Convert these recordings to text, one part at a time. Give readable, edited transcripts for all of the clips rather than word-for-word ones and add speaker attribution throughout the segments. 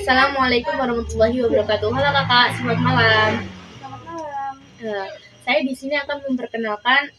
Speaker 1: Assalamualaikum warahmatullahi wabarakatuh. Halo kakak, selamat malam.
Speaker 2: Selamat malam.
Speaker 1: Saya di sini akan memperkenalkan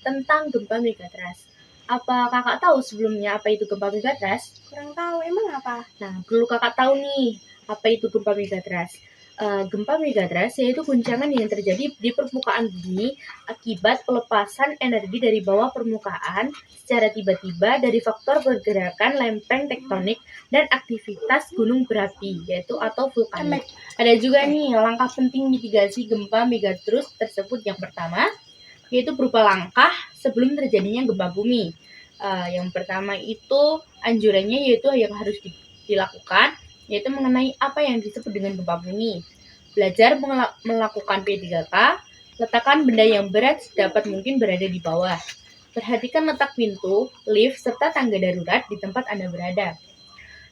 Speaker 1: tentang gempa megatrust. Apa kakak tahu sebelumnya apa itu gempa megatrust?
Speaker 2: Kurang tahu, emang apa?
Speaker 1: Nah, perlu kakak tahu nih apa itu gempa megatrust. Gempa megatrust yaitu guncangan yang terjadi di permukaan bumi akibat pelepasan energi dari bawah permukaan secara tiba-tiba dari faktor pergerakan lempeng tektonik dan aktivitas gunung berapi, yaitu atau vulkanik. Ada juga nih langkah penting mitigasi gempa megatrust tersebut. Yang pertama, yaitu berupa langkah sebelum terjadinya gempa bumi. Yang pertama itu anjurannya yaitu yang harus dilakukan yaitu mengenai apa yang disebut dengan gempa bumi. Belajar melakukan P3K, letakkan benda yang berat sedapat mungkin berada di bawah. Perhatikan letak pintu, lift, serta tangga darurat di tempat Anda berada.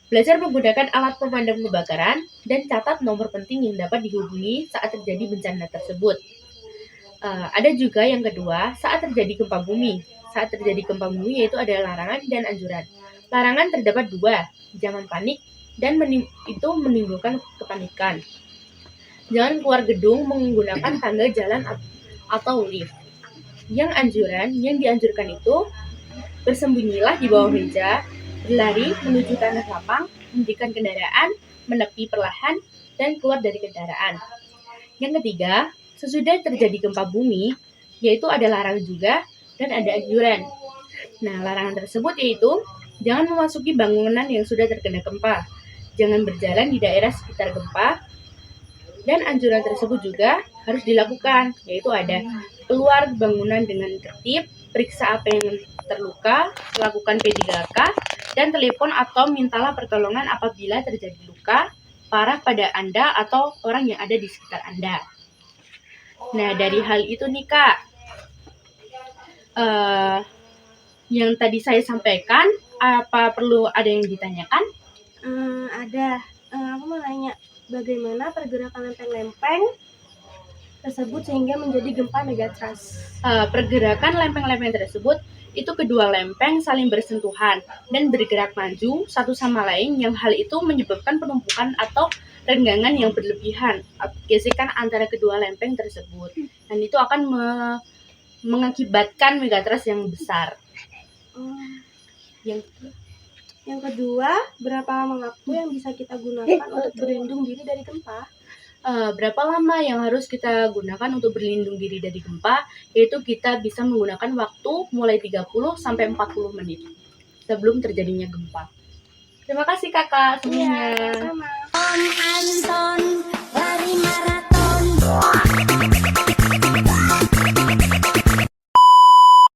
Speaker 1: Belajar menggunakan alat pemadam kebakaran dan catat nomor penting yang dapat dihubungi saat terjadi bencana tersebut. Ada juga yang kedua, saat terjadi gempa bumi. Saat terjadi gempa bumi yaitu ada larangan dan anjuran. Larangan terdapat dua, jangan panik dan itu menimbulkan kepanikan. Jangan keluar gedung menggunakan tangga jalan atau lift. Yang anjuran, yang dianjurkan itu bersembunyilah di bawah meja, berlari menuju tanah lapang, menghentikan kendaraan, menepi perlahan, dan keluar dari kendaraan. Yang ketiga, sesudah terjadi gempa bumi, yaitu ada larangan juga dan ada anjuran. Nah, larangan tersebut yaitu jangan memasuki bangunan yang sudah terkena gempa, jangan berjalan di daerah sekitar gempa, dan anjuran tersebut juga harus dilakukan, yaitu ada keluar bangunan dengan tertib, periksa apa yang terluka, lakukan P3K, dan telepon atau mintalah pertolongan apabila terjadi luka parah pada Anda atau orang yang ada di sekitar Anda. Nah, dari hal itu nih Kak, yang tadi saya sampaikan, apa perlu ada yang ditanyakan?
Speaker 2: Ada. Aku mau nanya, bagaimana pergerakan lempeng-lempeng tersebut sehingga menjadi gempa megatrust?
Speaker 1: Pergerakan lempeng-lempeng tersebut itu kedua lempeng saling bersentuhan dan bergerak maju satu sama lain, yang hal itu menyebabkan penumpukan atau renggangan yang berlebihan, gesekan antara kedua lempeng tersebut, dan itu akan mengakibatkan megatrust yang besar.
Speaker 2: Yang kedua, berapa lama waktu yang bisa kita gunakan untuk berlindung diri dari gempa?
Speaker 1: Berapa lama yang harus kita gunakan untuk berlindung diri dari gempa, yaitu kita bisa menggunakan waktu mulai 30 sampai 40 menit sebelum terjadinya gempa. Terima kasih kakak semuanya.
Speaker 2: Sama.